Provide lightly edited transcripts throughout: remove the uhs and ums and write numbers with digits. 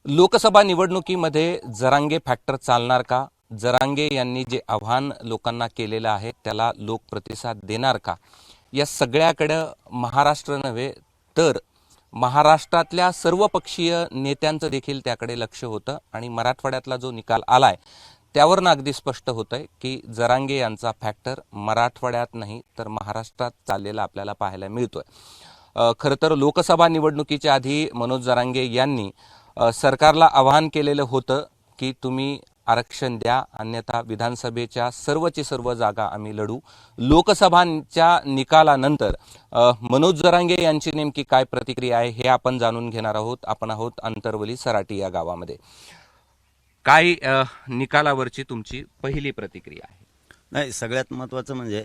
लोकसभा निवडणुकीमध्ये जरांगे फॅक्टर चालणार का? जरांगे यांनी जे आव्हान लोकांना केलेलं आहे त्याला लोक प्रतिसाद देणार का? या सगळ्याकडे महाराष्ट्र नव्हे तर महाराष्ट्रातल्या सर्वपक्षीय नेत्यांचं देखील त्याकडे लक्ष होतं आणि मराठवाड्यातला जो निकाल आलाय त्यावरनं अगदी स्पष्ट होतंय की जरांगे यांचा फॅक्टर मराठवाड्यात नाही तर महाराष्ट्रात चाललेला आपल्याला पाहायला मिळतोय. खरं तर लोकसभा निवडणुकीच्या आधी मनोज जरांगे यांनी सरकारला आवाहन केलेलं होतं की तुम्ही आरक्षण द्या, अन्यथा विधानसभेच्या सर्वची सर्व जागा आम्ही लढू. लोकसभांच्या निकालानंतर मनोज जरांगे यांची नेमकी काय प्रतिक्रिया आहे हे आपण जाणून घेणार आहोत. आपण आहोत अंतरवली सराटी या गावामध्ये. काय निकालावरची तुमची पहिली प्रतिक्रिया आहे? नाही, सगळ्यात महत्त्वाचं म्हणजे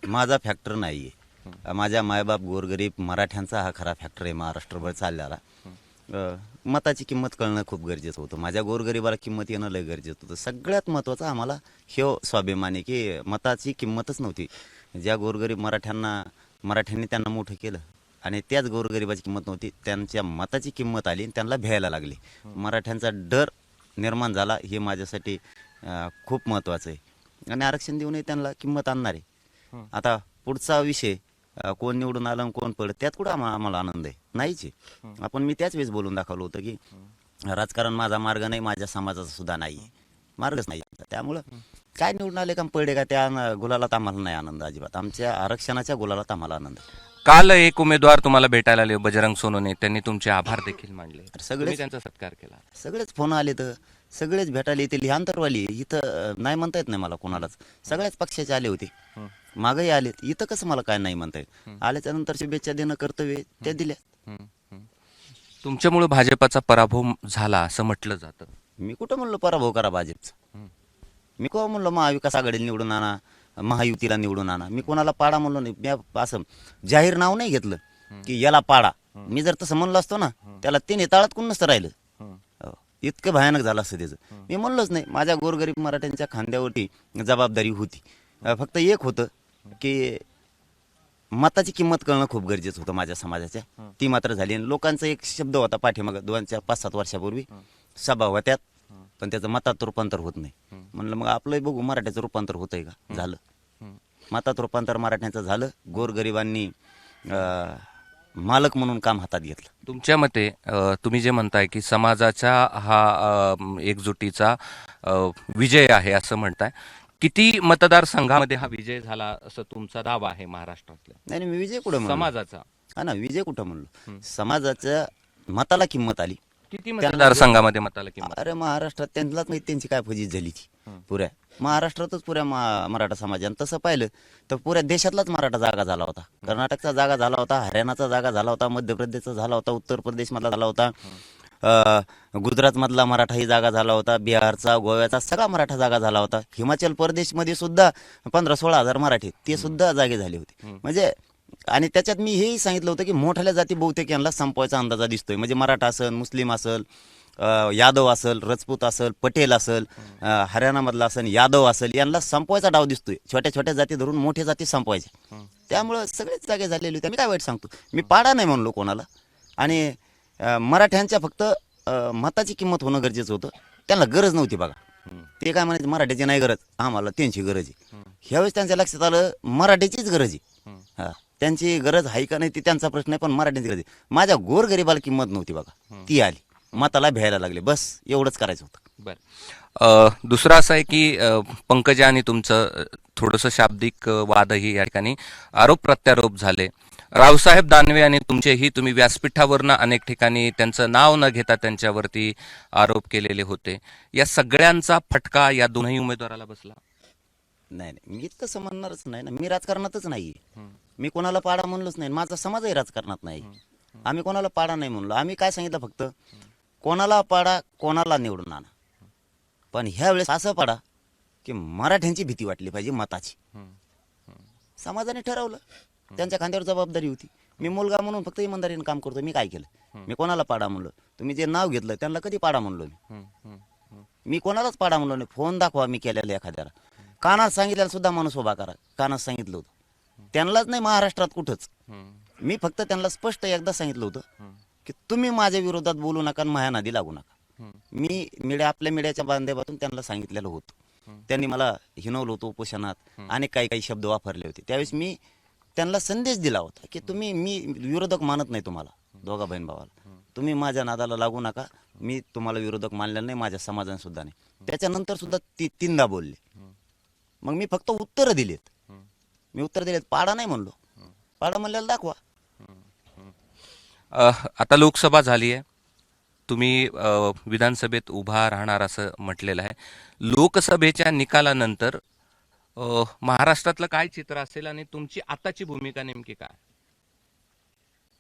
माझा फॅक्टर नाही आहे. माझ्या मायबाप गोरगरीब मराठ्यांचा हा खरा फॅक्टर आहे महाराष्ट्रभर चाललेला. मताची किंमत कळणं खूप गरजेचं होतं. माझ्या गोरगरिबाला किंमत येणं लय गरजेचं होतं. सगळ्यात महत्त्वाचं आम्हाला हे स्वाभिमान आहे की मताची किंमतच नव्हती. ज्या गोरगरीब मराठ्यांनी त्यांना मोठं केलं आणि त्याच गोरगरिबाची किंमत नव्हती, त्यांच्या मताची किंमत आली आणि त्यांना भ्यायला लागली. मराठ्यांचा डर निर्माण झाला, हे माझ्यासाठी खूप महत्त्वाचं आहे आणि आरक्षण देऊनही त्यांना किंमत आणणार आहे. आता पुढचा विषय कोण निवडून आलं आणि कोण पडलं त्यात कुठं आम्हाला आनंद आहे नाहीच आहे. मी त्याच वेळेस बोलून दाखवलं होतं की राजकारण माझा मार्ग नाही, माझ्या समाजाचा सुद्धा नाही आहे, मार्गच नाही. त्यामुळं काय निवडून आले का पडले का त्या गुलालात आम्हाला नाही आनंद अजिबात. आमच्या आरक्षणाच्या गुलालात आम्हाला आनंद आहे. काल एक उमेदवार तुम्हाला भेटायला आले, बजरंग सोनवणे, त्यांनी तुमचे आभार देखील मानले, सगळेच त्यांचा सत्कार केला. सगळेच फोन आले तर सगळेच भेटायला येते. लिहांतरवाली इथं नाही म्हणता येत नाही मला कोणालाच. सगळ्याच पक्षाचे आले होते, मागही आलेत. इथं कसं मला काय नाही म्हणता येत. आल्याच्या नंतर शुभेच्छा देणं कर्तव्य त्या दिल्या. तुमच्यामुळे भाजपाचा पराभव झाला असं म्हटलं जातं. मी कुठं म्हणलो पराभव करा भाजपचा? मी कोण म्हणलो महाविकास आघाडीला निवडून आणा, महायुतीला निवडून आणा? मी कोणाला पाडा म्हणलो नाही. मी असं जाहीर नाव नाही घेतलं की याला पाडा. मी जर तसं म्हणलो असतो ना त्याला ते नेताळात कोण नसतं राहिलं. इतकं भयानक झालं असतं त्याचं. मी म्हणलोच नाही. माझ्या गोरगरीब मराठ्यांच्या खांद्यावरती जबाबदारी होती. फक्त एक होतं की मताची किंमत कळणं खूप गरजेचं होतं माझ्या समाजाच्या. ती मात्र झाली. आणि लोकांचा एक शब्द होता पाठीमागं 2-4-5-7 वर्षापूर्वी, सभा होत्यात पण त्याचं मतात रूपांतर होत नाही. म्हणलं मग आपलंही बघू मराठ्याचं रूपांतर होतंय का. झालं, मतात रूपांतर मराठ्यांचं झालं. गोरगरिबांनी मालक म्हणून काम हातात घेतलं. तुमच्या मते तुम्ही जे म्हणताय की समाजाचा हा एकजुटीचा विजय आहे असं म्हणताय, किती मतदारसंघामध्ये हा विजय झाला असं तुमचा दावा आहे महाराष्ट्रातल्या? नाही, मी विजय कुठं म्हणलो? समाजाचा. हा ना, विजय कुठं म्हणलो? समाजाच्या मताला किंमत आली. किती मतदारसंघामध्ये मताला किंमत? अरे महाराष्ट्रात त्यांनाच माहिती त्यांची काय फजित झाली ती. पुऱ्या महाराष्ट्रातच पुऱ्या मराठा समाजाने तसं पाहिलं तर पुऱ्या देशातलाच मराठा जागा झाला होता. कर्नाटकचा जागा झाला होता, हरियाणाचा जागा झाला होता, मध्य प्रदेशचा झाला होता, उत्तर प्रदेश मधला झाला होता, गुजरात मधला मराठा ही जागा झाला होता, बिहारचा, गोव्याचा सगळा मराठा जागा झाला होता. हिमाचल प्रदेश मध्ये सुद्धा 15-16 हजार मराठी ते सुद्धा जागे झाले होते. म्हणजे आणि त्याच्यात मी हेही सांगितलं होतं की मोठ्या जाती बहुतेक यांना संपवायचा अंदाजा दिसतोय. म्हणजे मराठा असेल, मुस्लिम असेल, यादव असेल, राजपूत असेल, पटेल असेल, हरियाणामधला असेल, यादव असेल, यांना संपवायचा डाव दिसतोय. छोट्या छोट्या जाती धरून मोठ्या जाती संपवायच्या. त्यामुळं सगळेच जागे झालेले होते. मी काय वाईट सांगतो? मी पाडा नाही म्हणलो कोणाला. आणि मराठ्यांच्या फक्त मताची किंमत होणं गरजेचं होतं. त्यांना गरज नव्हती बघा. ते काय म्हणायचे मराठ्याची नाही गरज, आम्हाला त्यांची गरज आहे. ह्यावेळेस त्यांच्या लक्षात आलं मराठीचीच गरज आहे. हा, त्यांची गरज आहे का नाही ती त्यांचा प्रश्न आहे, पण मराठ्यांची गरज आहे. माझ्या गोरगरिबाला किंमत नव्हती बघा, ती आली. मताला भ्यायला लागले, बस एवढंच करायचं होतं. बरं, दुसरं असं आहे की पंकजा आणि तुमचं थोडंसं शाब्दिक वादही या ठिकाणी आरोप प्रत्यारोप झाले. रावसाहेब दानवे आणि तुमचेही तुम्ही व्यासपीठावरनं अनेक ठिकाणी त्यांचं नाव न घेता त्यांच्यावरती आरोप केलेले होते. या सगळ्यांचा फटका या दोनही उमेदवाराला बसला? नाही, मी तसं म्हणणारच नाही ना. मी राजकारणातच नाही. मी कोणाला पाडा म्हणलोच नाही. माझा समाजही राजकारणात नाही. आम्ही कोणाला पाडा नाही म्हणलो. आम्ही काय सांगितलं फक्त कोणाला पाडा, कोणाला निवडून आणा, पण ह्या वेळेस असं पाडा की मराठ्यांची भीती वाटली पाहिजे मताची. समाजाने ठरवलं, त्यांच्या खांद्यावर जबाबदारी होती. मी मुलगा म्हणून फक्त इमानदारीने काम करतो. मी काय केलं? मी कोणाला पाडा म्हणलो? तुम्ही जे नाव घेतलं त्यांना कधी पाडा म्हणलो मी कोणालाच पाडा म्हणलो नाही. फोन दाखवा मी केलेला एखाद्याला. कानात सांगितलेला सुद्धा माणूस उभा करा, कानात सांगितलं होतं. त्यांनाच नाही महाराष्ट्रात कुठंच. मी फक्त त्यांना स्पष्ट एकदा सांगितलं होतं की तुम्ही माझ्या विरोधात बोलू नका आणि माझ्या नादी लागू नका. मी आपल्या मीडियाच्या माध्यमातून त्यांना सांगितलेलं होतं. त्यांनी मला हिनवलं होतं उपोषणात आणि काही शब्द वापरले होते. त्यावेळेस मी त्यांना संदेश दिला होता की मी विरोधक मानत नाही तुम्हाला, दोघा बहीण भावाला. तुम्ही माझ्या नादाला लागू नका. मी तुम्हाला विरोधक मानलेलं नाही, माझ्या समाजाने सुद्धा नाही. त्याच्यानंतर सुद्धा तीनदा बोलले. मग मी फक्त उत्तरं दिलीत. मी उत्तर दिलेत, पाडा नाही म्हणलो. पाडा म्हणलेला दाखवा. आता लोकसभा झाली आहे, तुम्ही विधानसभेत उभा राहणार असं म्हटलेलं आहे. लोकसभेच्या निकालानंतर महाराष्ट्रातलं काय चित्र असेल आणि तुमची आताची भूमिका नेमकी काय?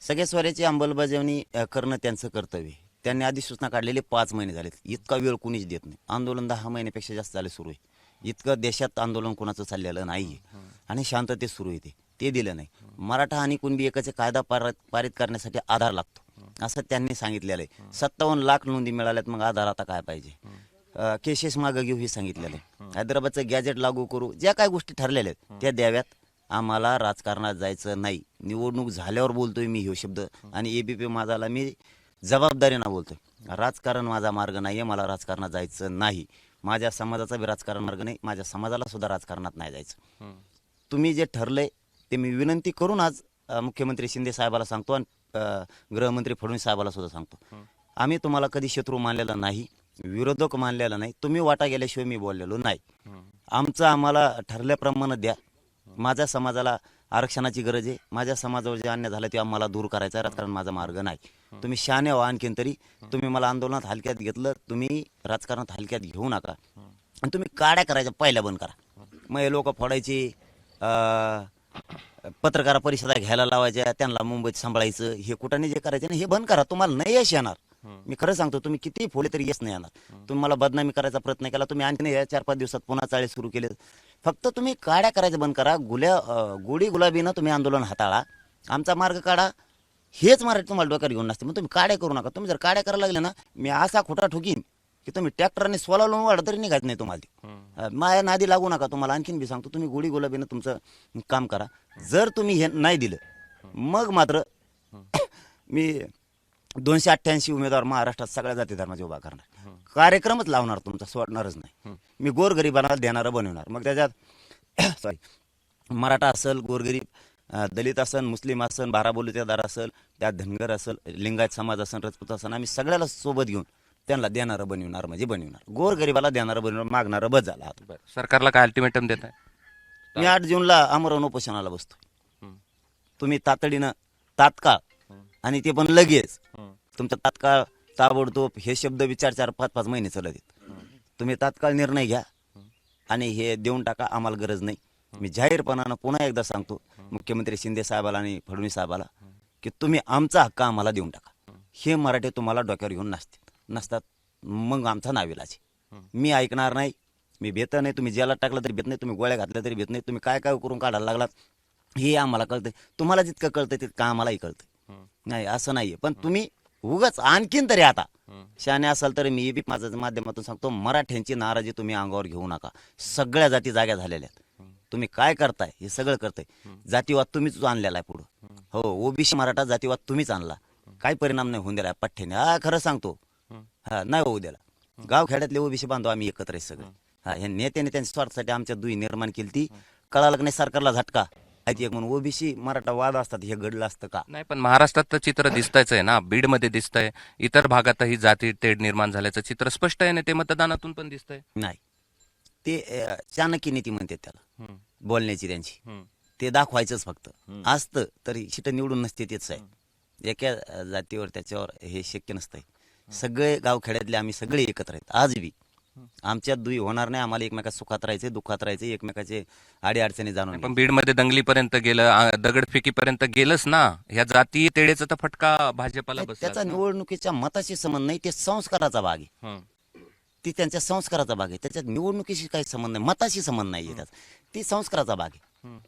सगळ्या स्वराची अंमलबजावणी करणं त्यांचं कर्तव्य आहे. त्यांनी अधिसूचना काढलेली 5 महिने झालेत. इतका वेळ कुणीच देत नाही. आंदोलन 10 महिन्यापेक्षा जास्त झाले सुरू आहे. इतकं देशात आंदोलन कोणाचं चाललेलं नाहीये आणि शांततेत सुरू आहे. ते दिलं नाही. मराठा आणि कुणबी एकाचे कायदा पारित करण्यासाठी आधार लागतो असं त्यांनी सांगितलेलं आहे. 57 लाख नोंदी मिळाल्यात, मग आधार आता काय पाहिजे? केसेस मागं घेऊ हे सांगितलेलं आहे. हैदराबादचं गॅजेट लागू करू, ज्या काय गोष्टी ठरलेल्या आहेत त्या द्याव्यात. आम्हाला राजकारणात जायचं नाही. निवडणूक झाल्यावर बोलतोय मी हे शब्द, आणि एबीपी माझाला मी जबाबदारीनं बोलतोय. राजकारण माझा मार्ग नाहीये, मला राजकारणात जायचं नाही. माझ्या समाजाचा बी राजकारण मार्ग नाही, माझ्या समाजाला सुद्धा राजकारणात नाही जायचं. तुम्ही जे ठरलंय ते मी विनंती करून आज मुख्यमंत्री शिंदे साहेबाला सांगतो आणि गृहमंत्री फडणवीस साहेबाला सुद्धा सांगतो. आम्ही तुम्हाला कधी शत्रू मानलेला नाही, विरोधक मानलेला नाही. तुम्ही वाटा गेल्याशिवाय मी बोललेलो नाही. आमचं आम्हाला ठरल्याप्रमाणे द्या. माझ्या समाजाला आरक्षणाची गरज आहे. माझ्या समाजावर जे अन्याय झालं ते आम्हाला दूर करायचं आहे. राजकारण माझा मार्ग नाही. तुम्ही शहाणे व्हा. आणखीन तरी तुम्ही मला आंदोलनात हलक्यात घेतलं, तुम्ही राजकारणात हलक्यात घेऊ नका. आणि तुम्ही काड्या करायच्या पहिल्या बंद करा. मग हे लोक फोडायची, पत्रकार परिषदा घ्यायला लावायच्या, त्यांना मुंबईत सांभाळायचं, हे कुठाने जे करायचे ना हे बंद करा. तुम्हाला नाही यश येणार. मी खरं सांगतो, तुम्ही किती फोडले तरी यश नाही येणार. तुम्ही मला बदनामी करायचा प्रयत्न केला, तुम्ही आणखी 4-5 दिवसात पुन्हा चाळे सुरू केले. फक्त तुम्ही काड्या करायचं बंद करा. गोडी गुलाबीनं तुम्ही आंदोलन हाताळा, आमचा मार्ग काढा. हेच मराठी तुम्हाला डोक्यात घेऊन नसते. मग तुम्ही काड्या करू नका. तुम्ही जर काड्या करायला लागले ना, मी असा खोटा ठोकीन की तुम्ही ट्रॅक्टरने स्वला लावून वाढ तरी निघायचं नाही तुम्हाला. माझ्या नादी लागू नका. तुम्हाला आणखीन बी सांगतो, तुम्ही गोडी गुलाबीनं तुमचं काम करा. जर तुम्ही हे नाही दिलं, मग मात्र मी 288 उमेदवार महाराष्ट्रात सगळ्या जाती धर्माचे उभा करणार. कार्यक्रमच लावणार, तुमचा सोडणारच नाही. मी गोरगरिबांना देणारं बनवणार. मग त्याच्यात सॉरी मराठा असेल, गोरगरीब, दलित असेल, मुस्लिम असेल, बाराबोलीतेदार असेल, त्यात धनगर असेल, लिंगायत समाज असेल, राजपूत असेल, आम्ही सगळ्याला सोबत घेऊन त्यांना देणारं बनवणार. म्हणजे बनवणार, गोरगरिबाला देणारं बनवणार, मागणारं बस झाला. सरकारला काय अल्टिमेटम देत आहे? मी 8 जूनला आमरण उपोषणाला बसतोय. तुम्ही तातडीनं, तात्काळ, आणि ते पण लगेच, तुमचा तात्काळ, ताबडतोब हे शब्द विचार 4-5 महिने चालत आहेत. तुम्ही तात्काळ निर्णय घ्या आणि हे देऊन टाका. आम्हाला गरज नाही. मी जाहीरपणानं पुन्हा एकदा सांगतो मुख्यमंत्री शिंदे साहेबाला आणि फडणवीस साहेबाला की तुम्ही आमचा हक्क आम्हाला देऊन टाका. हे मराठी तुम्हाला डोक्यावर घेऊन नसतात, मग आमचा नाविलाज. मी ऐकणार नाही. मी भेट नाही. तुम्ही जेलात टाकलं तरी भेट नाही, तुम्ही गोळ्या घातल्या तरी भेट नाही. तुम्ही काय काय करून काढायला लागलात हे आम्हाला कळतंय. तुम्हाला जितकं कळतंय तितकं आम्हालाही कळतंय. नाही असं नाहीये. पण तुम्ही उगाच आणखीन तरी आता शहाणे असाल तर मी बी माझ्या माध्यमातून सांगतो, मराठ्यांची नाराजी तुम्ही अंगावर घेऊ नका. सगळ्या जाती जाग्या झालेल्या आहेत. तुम्ही काय करताय हे सगळं करताय. जातीवाद तुम्हीच आणलेला आहे पुढं. हो, ओबीसी मराठा जातीवाद तुम्हीच आणला. काही परिणाम नाही होऊन दिला पठ्ठ्याने. खरं सांगतो, नाही होऊ दिला. गावखेड्यातले ओबीसी बांधव आम्ही एकत्र आहे सगळे. हे नेत्याने त्यांच्या स्वार्थासाठी आमच्या दुई निर्माण केली. ती कळालं की नाही सरकारला झटका एक म्हणून ओबीसी मराठा वाद असतात, हे घडलं असतं का? नाही, पण महाराष्ट्रात तर चित्र दिसतंयच आहे ना. बीडमध्ये दिसतंय, इतर भागातही जाती तेढ निर्माण झाल्याचं चित्र स्पष्ट आहे ना. ते मतदानातून पण दिसतंय. नाही, ते चाणक्य नीती म्हणतात त्याला, बोलण्याची त्यांची. ते दाखवायचंच फक्त असतं तरी शिट निवडून नसते. तेच आहे, एका जातीवर त्याच्यावर हे शक्य नसतंय. सगळे गावखेड्यातले आम्ही सगळे एकत्र आहेत. आज बी आमच्यात दुई होणार नाही. आम्हाला एकमेकात सुखात राहायचे, दुःखात राहायचे, एकमेकाचे आडी अडचणी जाणून. पण बीडमध्ये दंगलीपर्यंत गेलं, दगडफेकीपर्यंत गेलंच ना. ह्या जाती तेढेचा तर फटका भाजपला बसला. त्याचा निवडणुकीच्या मताशी संबंध नाही. ते संस्काराचा भाग आहे. ती त्यांच्या संस्काराचा भाग आहे. त्याच्यात निवडणुकीशी काही संबंध नाही, मताशी संबंध नाहीये त्याचा. ती संस्काराचा भाग आहे.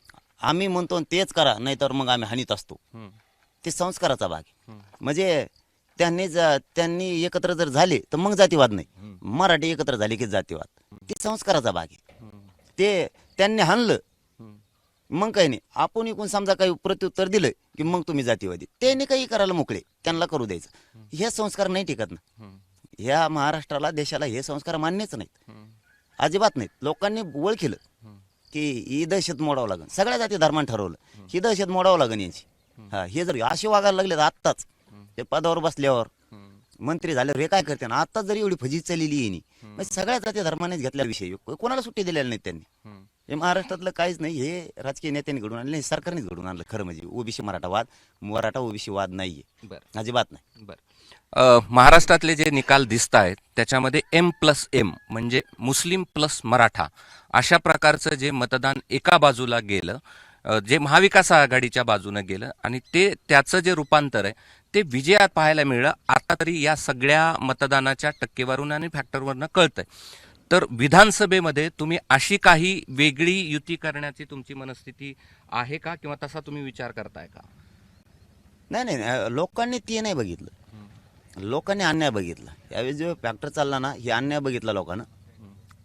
आम्ही म्हणतो तेच करा, नाहीतर मग आम्ही हानीत असतो. ते संस्काराचा भाग आहे. म्हणजे त्यांनी एकत्र जर झाले तर मग जातीवाद नाही. मराठी एकत्र झाले की जातीवाद. ते संस्काराचा भाग आहे. ते त्यांनी हाणलं मग काही नाही, आपण इकून समजा काही प्रत्युत्तर दिलं की मग तुम्ही जातीवादी, त्यांनी काही करायला मोकळे, त्यांना करू द्यायचं. हे संस्कार नाही टिकत ना. ह्या महाराष्ट्राला, देशाला हे संस्कार मान्यच नाहीत, अजिबात नाहीत. लोकांनी ओळखलं की ही दहशत मोडावं लागेल, सगळ्या जाती धर्मानं ठरवलं ही दहशत मोडावं लागेल यांची. हा, हे जर असे वागायला लागले तर आत्ताच ते पदावर बसल्यावर, मंत्री झाल्यावर हे काय करते ना, आत्ताच जरी एवढी फजित चाललेली येणी, म्हणजे सगळ्या जाती धर्मानेच घेतलेला विषय, कोणाला सुट्टी दिलेली नाही त्यांनी. हे महाराष्ट्रातलं काहीच नाही, हे राजकीय नेत्यांनी घडून आणलं, सरकारनेच घडून आणलं. खरं म्हणजे ओबीसी मराठा वाद, मराठा ओबीसी वाद नाहीये, अजिबात नाही. महाराष्ट्रातले जे निकाल दिसत आहेत त्याच्यामध्ये M+M म्हणजे मुस्लिम प्लस मराठा अशा प्रकारचं जे मतदान एका बाजूला गेलं, जे महाविकास आघाडीच्या बाजूने गेलं, आणि ते त्याचं जे रूपांतर आहे ते विजयात पाहायला मिळलं. आता तरी या सगळ्या मतदानाच्या टक्केवारून आणि फॅक्टरवरनं कळतंय. तर विधानसभेमध्ये तुम्ही अशी काही वेगळी युती करण्याची तुमची मनस्थिती आहे का, किंवा तसा तुम्ही विचार करताय का? नाही, लोकांनी ते नाही बघितलं, लोकांनी अन्याय बघितला. यावेळी जो फॅक्टर चालला ना, हे अन्याय बघितला लोकांना,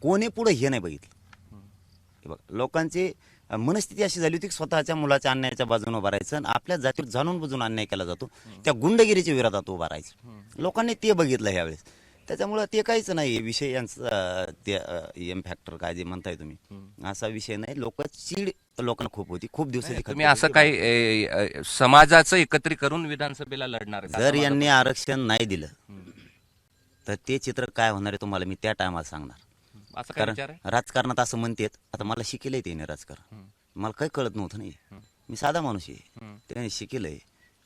कोणी पुढे हे नाही बघितलं. हे बघ, लोकांची मनस्थिती अशी झाली होती की स्वतःच्या मुलाच्या अन्यायाच्या बाजूने उभा राहायचं, आणि आपल्या जातीवर जाणून बुजून अन्याय केला जातो त्या गुंडगिरीच्या विरोधात उभा राहायचं. लोकांनी ते बघितलं ह्यावेळेस, त्याच्यामुळं ते काहीच नाही विषय यांचा. ते एम फॅक्टर काय जे म्हणताय तुम्ही, असा विषय नाही. चीड लोकांना खूप होती, खूप दिवसाची. तुम्ही असं काही समाजाचं एकत्रीकरण विधानसभेला लढणार का? जर यांनी आरक्षण नाही दिलं तर ते चित्र काय होणार आहे तुम्हाला मी त्या टायमाला सांगणार. असं काय विचार आहे? राजकारणात असं म्हणतात, आता मला शिकेलंय त्याने राजकारण, मला काही कळत नव्हतं नाही, मी साधा माणूस आहे, त्याने शिकेलंय.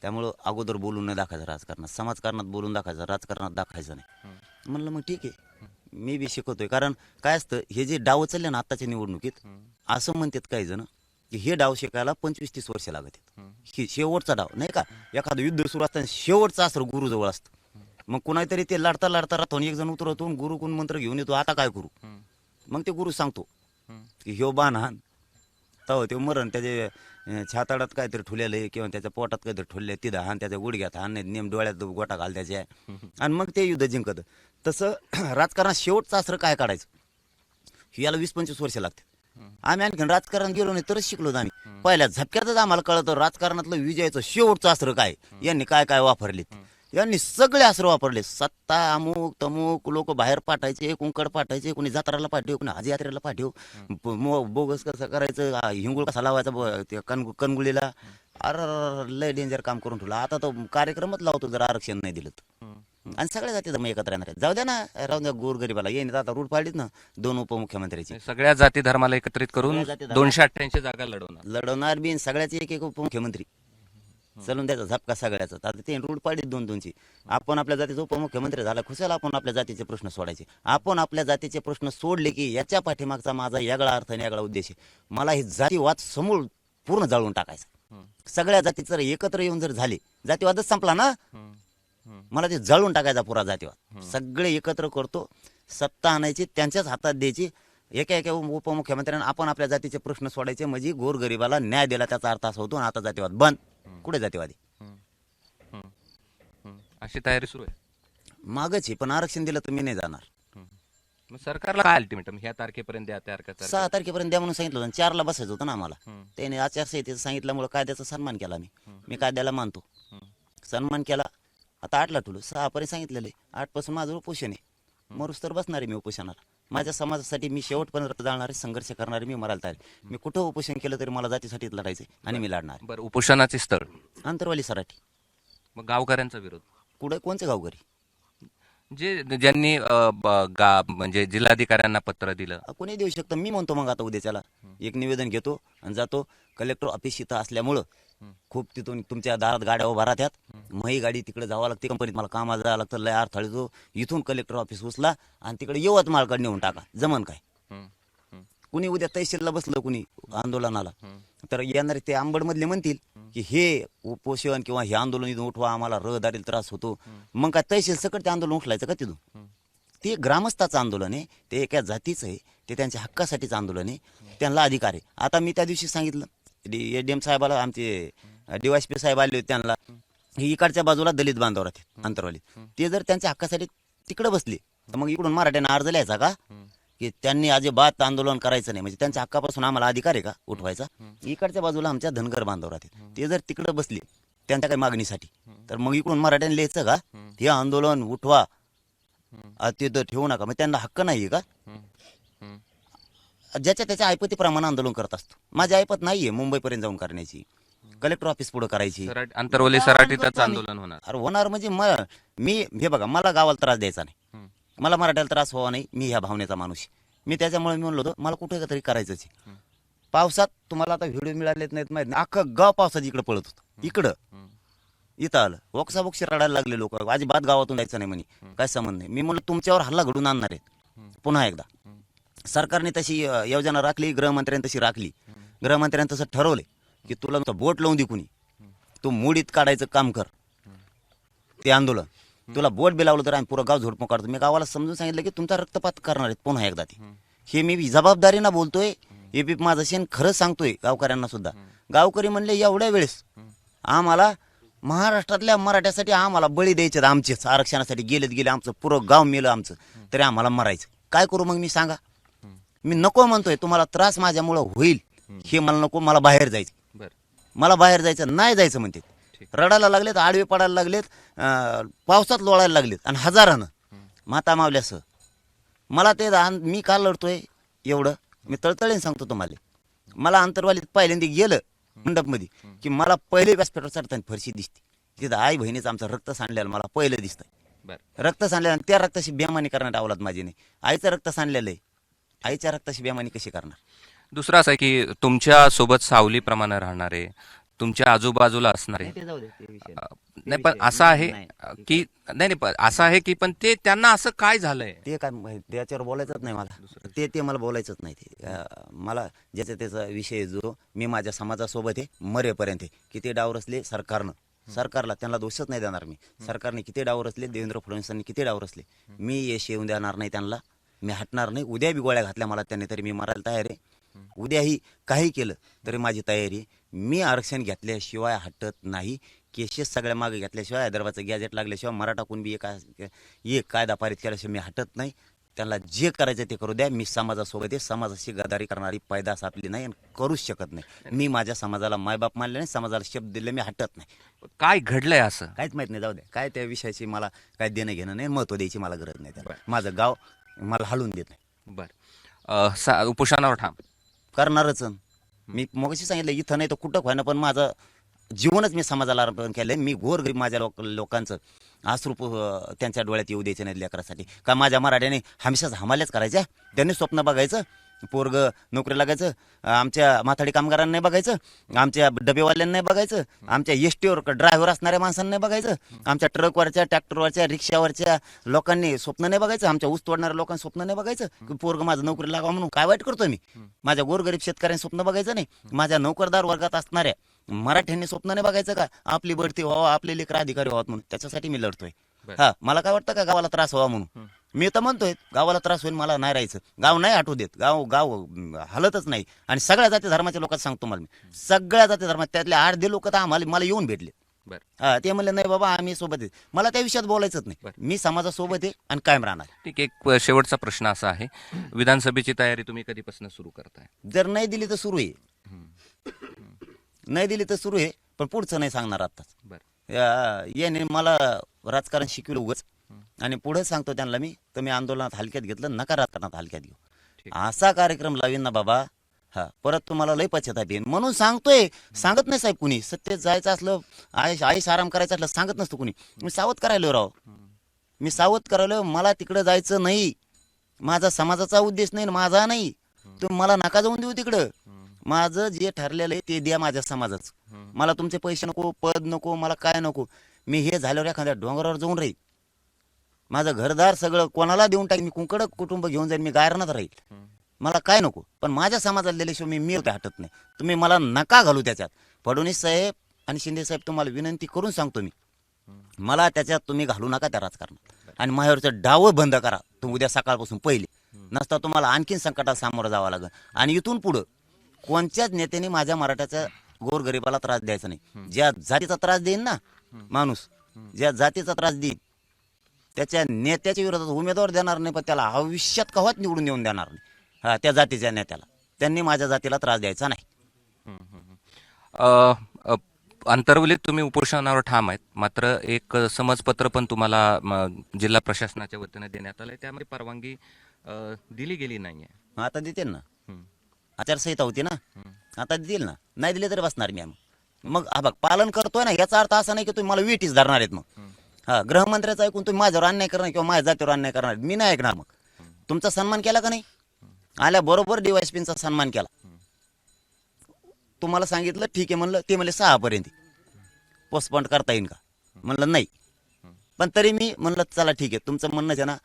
त्यामुळं अगोदर बोलून नाही दाखवायचं राजकारणात, समाजकारणात बोलून दाखवायचं, राजकारणात दाखवायचं नाही. म्हणलं मग ठीक आहे, मी बी शिकवतोय. कारण काय असतं, हे जे डाव चालले ना आत्ताच्या निवडणुकीत, असं म्हणतात काही जण की हे डाव शिकायला 25-30 वर्ष लागत आहेत. ही शेवटचा डाव नाही का, एखादं युद्ध सुरू असताना शेवटचा अस्त्र गुरुजवळ असतं. मग कुणातरी ते लढता लढता राहतो, एक जण उतरवतो, गुरु कोण मंत्र घेऊन येतो, आता काय करू. मग ते गुरु सांगतो की ह्यो बाण हान, तेव्हा ते मरण त्याचे छाताडात काहीतरी ठुलेलं आहे किंवा त्याच्या पोटात काहीतरी ठुलले, तिथं हान, त्याच्या गुडघ्यात हान, नेम डोळ्यात गोटा घाल त्याच्या, आणि मग ते युद्ध जिंकत. तसं राजकारणात शेवटचं अस्त्र काय काढायचं, याला 20-25 वर्ष लागते. आम्ही आणखीन राजकारण गेलो नाही तरच शिकलो आम्ही. पहिल्या झटक्यातच आम्हाला कळतं राजकारणातलं विजयाचं शेवटचं अस्त्र काय, यांनी काय काय वापरलेत. यांनी सगळे अस्त्र वापरले. सत्ता, अमुक तमुक, लोक बाहेर पाठायचे, कुंकड पाठायचे, कोणी जत्राला पाठव, कोणी हज यात्रेला पाठव, बोगस कसं करायचं, हिंगुळ कसा लावायचा कणगुळीला. अरे लय डेंजर काम करून ठेवलं. आता तो कार्यक्रमच लावतो जर आरक्षण नाही दिलं तर. आणि सगळ्या जाती धर्म एकत्र येणार आहेत. जाऊ द्या ना, राहून द्या गोरगरीबाला. येईन आता रूट पाडलीत ना 2 उपमुख्यमंत्र्याची, सगळ्या जाती धर्माला एकत्रित करून 288 जागा लढवणार बी, सगळ्याचे एक उपमुख्यमंत्री चलून द्यायचा झपका सगळ्याचा. आता ते रूट पाडीत 2-2ची. आपण आपल्या जातीचा उपमुख्यमंत्री झाला, खुशाल आपण आपल्या जातीचे प्रश्न सोडायचे. आपण आपल्या जातीचे प्रश्न सोडले की याच्या पाठीमागचा माझा वेगळा अर्थ आणि वेगळा उद्देश आहे. मला हे जातीवाद समूळ पूर्ण जाळून टाकायचा. सगळ्या जाती जर एकत्र येऊन जर झाले, जातीवादच संपला ना. मला ते जाळून टाकायचा पुरा जातीवाद. सगळे एकत्र करतो, सत्ता आणायची, त्यांच्याच हातात द्यायची. एका उपमुख्यमंत्र्यांना आपण आपल्या जातीचे प्रश्न सोडायचे, म्हणजे गोरगरिबाला न्याय दिला त्याचा अर्थ असा होतो. आणि आता जातीवाद बंद, कुठे जातीवादी. अशी तयारी सुरू आहे मागच आहे, पण आरक्षण दिलं तर मी नाही जाणार. मग सरकारला काय अल्टिमेटम ह्या तारखेपर्यंत द्या, 6 तारखेपर्यंत द्या म्हणून सांगितलं होतं. 4ला बसायचं होतं ना आम्हाला. त्याने आचारसंहितेचं सांगितल्यामुळे कायद्याचा सन्मान केला मी कायद्याला मानतो, सन्मान केला. आता 8ला ठेवलो, 6 पर्यंत सांगितलेलं. 8 पासून माझं उपोषण आहे, मरुस तर बसणार आहे मी उपोषणाला. माझ्या समाजासाठी मी शेवटपर्यंत जाणारे, संघर्ष करणारे, मी मरायला तयार. मी कुठं उपोषण केलं तरी मला जातीसाठीच लढायचं आणि मी लढणार. बरं, उपोषणाचे स्थळ अंतरवाली सराठी. मग गावकऱ्यांचा विरोध कुठे, कोणचे गावकरी? ज्यांनी म्हणजे जिल्हाधिकाऱ्यांना पत्र दिलं. कोणी देऊ शकतं. मी म्हणतो मग आता उद्याच्याला एक निवेदन घेतो आणि जातो. कलेक्टर ऑफिस इथं असल्यामुळं खूप तिथून तुमच्या दारात गाड्या उभा राहत्यात, मही गाडी तिकडे जावं लागते, कंपनीत मला कामाला जावं लागतं, लय अडथळतो. इथून कलेक्टर ऑफिस उचला आणि तिकडे यवतमाळकडे नेऊन टाका, जमन काय? कुणी उद्या तहसीलला बसलं कुणी आंदोलनाला, तर येणारे ते आंबडमधले म्हणतील की हे उपोषण किंवा हे आंदोलन इथून उठवा, आम्हाला रहदारीला त्रास होतो. मग काय तहसील सकट ते आंदोलन उठलायचं का तिथून? ते ग्रामस्थाचं आंदोलन आहे, ते एका जातीचं आहे, ते त्यांच्या हक्कासाठीच आंदोलन आहे, त्यांना अधिकार आहे. आता मी त्या दिवशी सांगितलं ADM साहेबाला, आमचे DYSP साहेब आले होते, त्यांना इकडच्या बाजूला दलित बांधव राहते अंतरवालीत, ते जर त्यांच्या हक्कासाठी तिकडे बसले तर मग इकडून मराठ्यांना अर्ज लिहायचा का? की त्यांनी अजिबात आंदोलन करायचं नाही, म्हणजे त्यांच्या हक्कापासून आम्हाला अधिकार आहे का उठवायचा. इकडच्या बाजूला आमच्या धनगर बांधव राहतात, ते जर तिकडे बसले त्यांच्या काही मागणीसाठी, तर मग इकडून मराठ्यांनी लिहायचं का हे आंदोलन उठवा, ते तर ठेवू नका, मग त्यांना हक्क नाही का. ज्याच्या त्याच्या ऐपतीप्रमाणे आंदोलन करत असतो. माझी ऐपत नाहीये मुंबईपर्यंत जाऊन करण्याची, कलेक्टर ऑफिस पुढे करायची. आंतरवली सराटीतच आंदोलन होणार. अरे होणार म्हणजे मी हे बघा, मला गावाला त्रास द्यायचा नाही, मला मराठ्याला त्रास व्हावा नाही, मी ह्या भावनेचा माणूस आहे. मी त्याच्यामुळे मी म्हणलो होतो मला कुठे तरी करायचंच आहे. पावसात तुम्हाला आता व्हिडिओ मिळालेत नाहीत माहित नाही, अख्खं गाव पावसात इकडे पळत होतं, इथं आलं वोक्साबोक्षी रडायला लागले लोक, अजिबात गावातून जायचं नाही म्हणे, काय संबंध नाही. मी म्हणलं तुमच्यावर हल्ला घडून आणणार आहेत पुन्हा एकदा. सरकारने तशी योजना राखली, गृहमंत्र्यांनी तशी राखली, गृहमंत्र्यांनी तसं ठरवले की तुला नुसतं बोट लावून दे कुणी, तू मुडीत काढायचं काम कर ते आंदोलन, तुला बोट बी लावलं तर आम्ही पुरं गाव झोडपून काढतो. मी गावाला समजून सांगितलं की तुमचा रक्तपात करणार आहेत पुन्हा एकदा ते. हे मी जबाबदारीनं बोलतोय, हे बी माझं शेण खरंच सांगतोय गावकऱ्यांना सुद्धा. गावकरी म्हणले एवढ्या वेळेस आम्हाला महाराष्ट्रातल्या मराठ्यासाठी आम्हाला बळी द्यायचे, आमचेच आरक्षणासाठी गेले आमचं पुरं गाव मेलं आमचं, तरी आम्हाला मरायचं. काय करू मग मी सांगा. मी नको म्हणतोय, तुम्हाला त्रास माझ्यामुळं होईल हे मला नको, मला बाहेर जायचं, मला बाहेर जायचं नाही जायचं म्हणते. रडायला लागलेत, आडवे पडायला लागलेत, पावसात लोळायला लागलेत आणि हजारानं माता मावल्यासह. मला ते मी का लढतोय एवढं मी तळतळीने सांगतो तुम्हाला. मला अंतरवालीत पहिल्यांदा गेलं मंडपमध्ये की मला पहिले व्यासपीठावर चढताना फरशी दिसते, तिथं आई बहिणीचं आमचं रक्त सांडलेलं मला पहिलं दिसतंय. रक्त सांडलेलं आणि त्या रक्ताशी बेमानी करण्यात अवलाद माझी नाही. आईचं रक्त सांडलेलं आहे, आईच्या रक्ताशी बेमानी कशी करणार. दुसरं असं आहे की तुमच्या सोबत सावलीप्रमाणे राहणारे, तुमच्या आजूबाजूला असणारे, नाही पण असं आहे की नाही पण असं आहे की पण ते त्यांना असं काय झालंय ते काय त्याच्यावर बोलायचंच नाही मला, ते मला बोलायचंच नाही. ते मला ज्याचा त्याचा विषय जो मी माझ्या समाजासोबत आहे मरेपर्यंत आहे. किती डाव रचले सरकारला त्यांना दोषच नाही देणार मी. सरकारने किती डाव रचले, देवेंद्र फडणवीसांनी किती डाव रचले, मी यश येऊन देणार नाही त्यांना, मी हटणार नाही. उद्या बी गोळ्या घातल्या मला त्यांनी तरी मी मारायला तयार आहे. उद्याही काही केलं तरी माझी तयारी आहे. मी आरक्षण घेतल्याशिवाय हटत नाही. केसेस सगळ्या मागे घेतल्याशिवाय, हैदराबादचं गॅजेट लागल्याशिवाय, मराठा कुणबी एक कायदा पारित केल्याशिवाय मी हटत नाही. त्यांना जे करायचं ते करू द्या. मी समाजासोबत आहे, समाजाशी गदारी करणारी पैदास आपली नाही आणि करूच शकत नाही. मी माझ्या समाजाला मायबाप मानले नाही, समाजाला शब्द दिले, मी हटत नाही. काय घडलंय असं काहीच माहित नाही, जाऊ द्या. काय त्या विषयाची मला काय देणं घेणं नाही, महत्व द्यायची मला गरज नाही. त्याला माझं गाव मला हलवून देत नाही. बरं, उपोषणावर ठाम करणारच मी. मगाशी सांगितलं इथं नाही तर कुठं व्हायना, पण माझं जीवनच मी समाजाला अर्पण केलंय. मी गोरगरीब माझ्या लोकांचं अश्रू त्यांच्या डोळ्यात येऊ द्यायचे नाही लेकरासाठी. का माझ्या मराठ्याने हमेशाच हमाल्याच करायच्या, त्यांनी स्वप्न बघायचं, पोरग नोकरी लागायचं, आमच्या माथाडी कामगारांना नाही बघायचं, आमच्या डबेवाल्यांना नाही बघायचं, आमच्या एसटीवर ड्रायव्हर असणाऱ्या माणसांना नाही बघायचं, आमच्या ट्रकवरच्या ट्रॅक्टरवरच्या रिक्षावरच्या लोकांनी स्वप्न नाही बघायचं, आमच्या ऊस तोडणाऱ्या लोकांनी स्वप्न नाही बघायचं की पोरग माझं नोकरी लागावं म्हणून. काय वाईट करतोय मी. माझ्या गोरगरीब शेतकऱ्यांनी स्वप्न बघायचं नाही, माझ्या नोकरदार वर्गात असणाऱ्या मराठ्यांनी स्वप्न नाही बघायचं का आपली बढती व्हावं, आपले लेकर अधिकारी व्हावं म्हणून. त्याच्यासाठी मी लढतोय. हा, मला काय वाटतं का गावाला त्रास व्हावा म्हणून. मी तर म्हणतोय गावाला त्रास होईल, मला नाही राहायचं, गाव नाही आठवू देत, गाव हलतच नाही. आणि सगळ्या जाती धर्माच्या लोकांना सांगतो मला, मी सगळ्या जाती धर्मात त्यातले अर्धे लोक तर मला येऊन भेटले. ते म्हणले नाही बाबा आम्ही सोबत आहे. मला त्या विषयात बोलायचंच नाही, मी समाजासोबत आहे आणि कायम राहणार. ठीक. एक शेवटचा प्रश्न असा आहे, विधानसभेची तयारी तुम्ही कधीपासून सुरू करताय? जर नाही दिली तर सुरू आहे, नाही दिली तर सुरू आहे, पण पुढचं नाही सांगणार आताच. याने मला राजकारण शिकवलं उगच, आणि पुढे सांगतो त्यांना मी, तर मी आंदोलनात हलक्यात घेतलं, नका राजकारणात हलक्यात घेऊ. असा कार्यक्रम लावीन ना बाबा, हा परत तुम्हाला लय पश्चाताप येईल म्हणून सांगतोय. सांगत नाही साहेब कुणी, सत्तेत जायचं असलं, आईस आराम करायचा असलं सांगत नसतो कुणी. मी सावध करायलो राव, मी सावध करायलो. मला तिकडं जायचं नाही, माझा समाजाचा उद्देश नाही, माझा नाही. तुम्ही मला नका जाऊन देऊ तिकडं. माझं जे ठरलेलं आहे ते द्या माझ्या समाजाचं. मला तुमचे पैसे नको, पद नको, मला काय नको. मी हे झाल्यावर एखाद्या डोंगरावर जाऊन राहील, माझं घरदार सगळं कोणाला देऊन टाक, मी कुंकड कुटुंब घेऊन जाईल, मी गायरनात राहील, मला काय नको. पण माझ्या समाजाला दिल्याशिवाय मी होते हटत नाही. तुम्ही मला नका घालू त्याच्यात. फडणवीस साहेब आणि शिंदे साहेब तुम्हाला विनंती करून सांगतो मी, मला त्याच्यात तुम्ही घालू नका त्या राजकारणात. आणि माझ्यावरचं डाव बंद करा तुम्ही उद्या सकाळपासून पहिले, नसता तुम्हाला आणखीन संकटाला सामोरं जावं लागेल. आणि इथून पुढं कोणत्याच नेत्याने माझ्या मराठ्याच्या गोरगरिबाला त्रास द्यायचा नाही. ज्या जातीचा त्रास देईन ना माणूस, ज्या जातीचा त्रास देईन त्याच्या नेत्याच्या विरोधात उमेदवार देणार नाही, पण त्याला आयुष्यात कव्हाच निवडून येऊन देणार नाही. हा, त्या जातीच्या नेत्याला त्यांनी माझ्या जातीला त्रास द्यायचा नाही. अंतर्वलीत तुम्ही उपोषणावर ठाम आहेत, मात्र एक समजपत्र पण तुम्हाला जिल्हा प्रशासनाच्या वतीने देण्यात आलंय, त्यामध्ये परवानगी दिली गेली नाहीये. आता देतील ना, आचारसंहिता होती ना, आता देतील ना. नाही दिले तरी बसणार मी. मग हा बघ, पालन करतोय ना, याचा अर्थ असा नाही की तुम्ही मला विटीच धरणार आहेत. मग हा, गृहमंत्र्याचं ऐकून तुम्ही माझ्यावर अन्याय करणार किंवा माझ्या जातीवर अन्याय करणार, मी नाही ऐकणार. मग तुमचा सन्मान केला का नाही? आल्याबरोबर DYSPचा सन्मान केला. तुम्हाला सांगितलं ठीक आहे म्हणलं, ते म्हणले 6 पर्यंत पोस्टपोन करता येईल का? म्हणलं नाही. पण तरी मी म्हणलं चला ठीक आहे, तुमचं म्हणणंच आहे ना,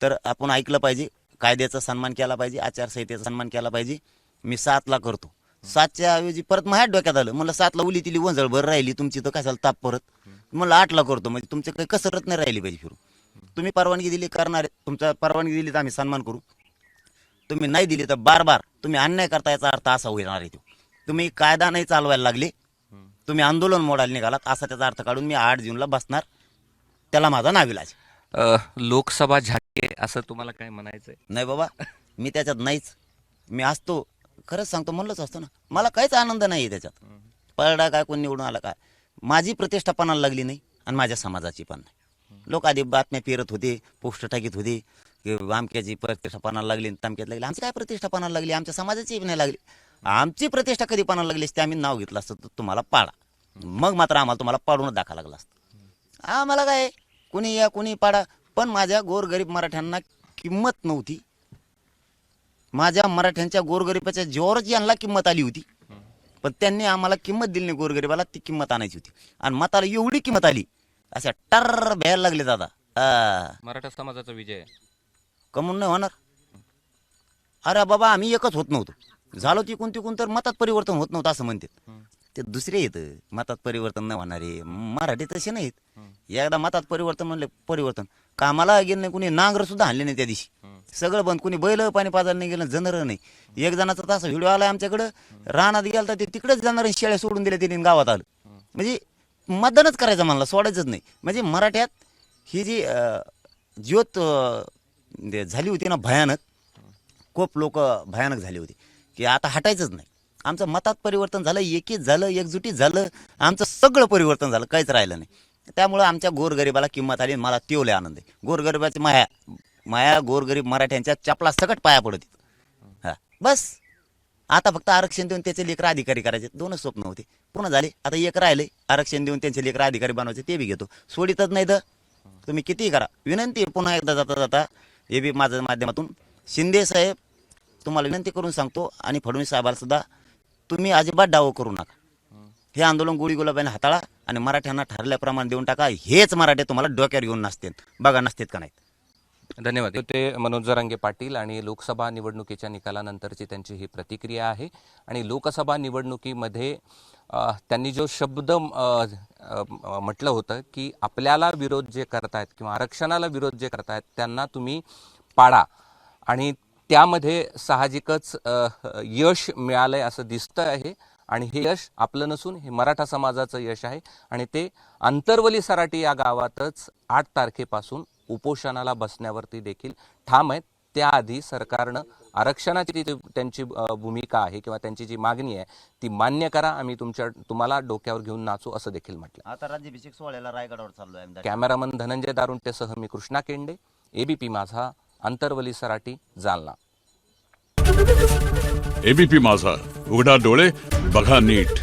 तर आपण ऐकलं पाहिजे, कायद्याचा सन्मान केला पाहिजे, आचारसंहितेचा सन्मान केला पाहिजे. मी 7ला करतो. 7च्या ऐवजी परत माझ्या डोक्यात आलं, म्हणलं 7ला उली तिली वंजळ भर राहिली तुमची, तर कशाला ताप परत. म्हणलं 8ला करतो, म्हणजे तुमचं काही कसरत नाही राहिली पाहिजे फिरून. तुम्ही परवानगी दिली करणार, तुमच्या परवानगी दिली तर आम्ही सन्मान करू. तुम्ही नाही दिली तर बार तुम्ही अन्याय करता, याचा अर्थ असा होणार आहे. तुम्ही कायदा नाही चालवायला लागले, तुम्ही आंदोलन मोडायला निघालात, असा त्याचा अर्थ काढून मी 8 जूनला बसणार. त्याला माझा नाविलाज. लोकसभा झाके असं तुम्हाला काय म्हणायचंय? नाही बाबा, मी त्याच्यात नाहीच. मी असतो, खरंच सांगतो, म्हणलंच असतो ना, मला काहीच आनंद नाही त्याच्यात. पडला काय, कोण निवडून आला काय, माझी प्रतिष्ठा पणाला लागली नाही आणि माझ्या समाजाची पण नाही. लोक आधी बातम्या फिरत होते, पोस्ट टाकीत होते की आमक्याची प्रतिष्ठा पणाला लागली, तमक्यात लागली. आमची काय प्रतिष्ठा पणाला लागली? आमच्या समाजाची नाही लागली. आमची प्रतिष्ठा कधी पणाला लागली असते, आम्ही नाव घेतलं असतं तर तुम्हाला पाडा, मग मात्र आम्हाला तुम्हाला पाडूनच दाखवा लागला असतं. आम्हाला काय कुणी या कुणी पाडा, पण माझ्या गोरगरीब मराठ्यांना किंमत नव्हती. माझ्या मराठ्यांच्या गोरगरिबाच्या जोरच यांना किंमत आली होती, पण त्यांनी आम्हाला किंमत दिली नाही. गोरगरिबाला ती किंमत आणायची होती आणि मताला एवढी किंमत आली, अशा टर भ्यायला लागले दादा. मराठा समाजाचा विजय कमून नाही होणार. अरे बाबा, आम्ही एकच होत नव्हतो, झालो तिकून तर मतात परिवर्तन होत नव्हतं असं म्हणतात. ते दुसरे येतं मतात परिवर्तन न होणारे. मराठी तसे नाहीत. एकदा मतात परिवर्तन म्हणले परिवर्तन. कामाला गेलं नाही, कुणी नांगर सुद्धा आणले नाही त्या दिवशी, सगळं बंद. कुणी बैल पाणी पाजायला नाही गेलं, जनर नाही. एक जणाचा तसा व्हिडिओ आलाय आमच्याकडं, रानात गेला तर ते तिकडेच जाणार, शेळ्या सोडून दिल्या त्यांनी, गावात आलं. म्हणजे मतदानच करायचं म्हणलं, सोडायचंच नाही. म्हणजे मराठ्यात ही जी ज्योत झाली होती ना भयानक, खूप लोक भयानक झाली होती की आता हटायचंच नाही. आमचं मतात परिवर्तन झालं, एकीच झालं, एकजुटीत झालं, आमचं सगळं परिवर्तन झालं, काहीच राहिलं नाही. त्यामुळं आमच्या गोरगरिबाला किंमत आली. मला तेवढे आनंद आहे. गोरगरिबाची माया गोरगरीब मराठ्यांच्या चपला सकट पाया पडत. हा बस, आता फक्त आरक्षण देऊन त्याचे लेकर अधिकारी करायचे. 2च स्वप्न होते, पूर्ण झाले. आता एक राहिले, आरक्षण देऊन त्यांचे लेकर अधिकारी बनवायचे, ते बी घेतो. सोडितच नाही तर तुम्ही कितीही करा. विनंती आहे पुन्हा एकदा जाता हे बी माझ्या माध्यमातून शिंदे साहेब तुम्हाला विनंती करून सांगतो, आणि फडणवीस साहेबाला सुद्धा, तुम्ही अजिबात डावं करू नका. हे आंदोलन गोळी गुलाबाने हाताळा आणि मराठ्यांना ठरल्याप्रमाणे देऊन टाका. हेच मराठे तुम्हाला डोक्यावर घेऊन नसतील, बघा नसतील का नाहीत. धन्यवाद. ते मनोज जरांगे पाटील आणि लोकसभा निवडणुकीच्या निकालानंतरची त्यांची ही प्रतिक्रिया आहे. आणि लोकसभा निवडणुकीमध्ये त्यांनी जो शब्द म्हटलं होतं की आपल्याला विरोध जे करतायत किंवा आरक्षणाला विरोध जे करतायत त्यांना तुम्ही पाडा, आणि त्यामध्ये साहजिकच यश मिळालंय असं दिसतं आहे. आणि हे यश आपलं नसून हे मराठा समाजाचं यश आहे. आणि ते अंतर्वली सराटी या गावातच 8 तारखेपासून उपोषणाला बसण्यावरती देखील ठाम आहेत. त्याआधी सरकारनं आरक्षणाची त्यांची भूमिका आहे किंवा त्यांची जी मागणी आहे ती मान्य करा, आम्ही तुम्हाला डोक्यावर घेऊन नाचू असं देखील म्हटलं. आता राज्याभिषेक सोहळ्याला रायगडावर चाललोय. कॅमेरामन धनंजय दारुंटेसह मी कृष्णा केंडे, ABP माझा, अंतर्वली सराटी, जालना. ABP माझा, उघडा डोळे बघा नीट.